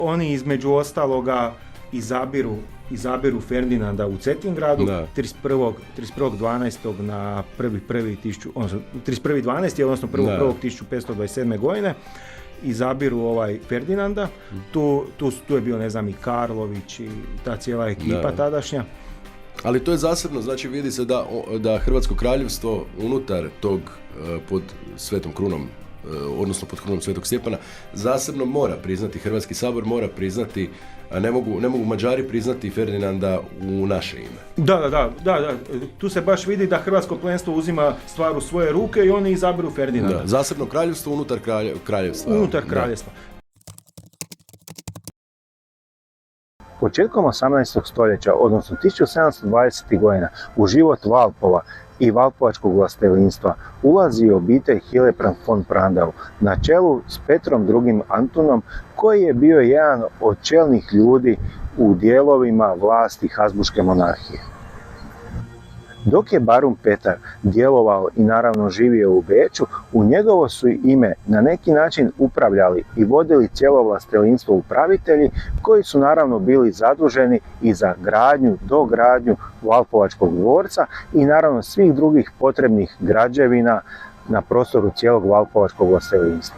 oni između ostaloga izabiru Ferdinanda u Cetingradu 31.12. na 31.12. odnosno 1.1.1527. godine. Izabiru Ferdinanda, tu je bio, ne znam, i Karlović i ta cijela ekipa tadašnja. Ali to je zasebno, znači vidi se da Hrvatsko kraljevstvo unutar tog pod Svetom krunom, odnosno pod krunom Svetog Stjepana, zasebno mora priznati, Hrvatski sabor mora priznati, a ne mogu Mađari priznati Ferdinanda u naše ime. Da, tu se baš vidi da Hrvatsko plemstvo uzima stvar u svoje ruke i oni izabiru Ferdinanda. Da, zasebno kraljevstvo unutar kraljevstva. Unutar kraljevstva. Početkom 18. stoljeća, odnosno 1720. godina, u život Valpova i valpovačkog vlastelinstva ulazi obitelj Hillebrand von Brandau na čelu s Petrom II. Antunom, koji je bio jedan od čelnih ljudi u dijelovima vlasti Habsburške monarhije. Dok je barun Petar djelovao i naravno živio u Beču, u njegovo su ime na neki način upravljali i vodili cijelo vlastelinstvo upravitelji, koji su naravno bili zaduženi i za dogradnju Valpovačkog dvorca i naravno svih drugih potrebnih građevina na prostoru cijelog Valpovačkog vlastelinstva.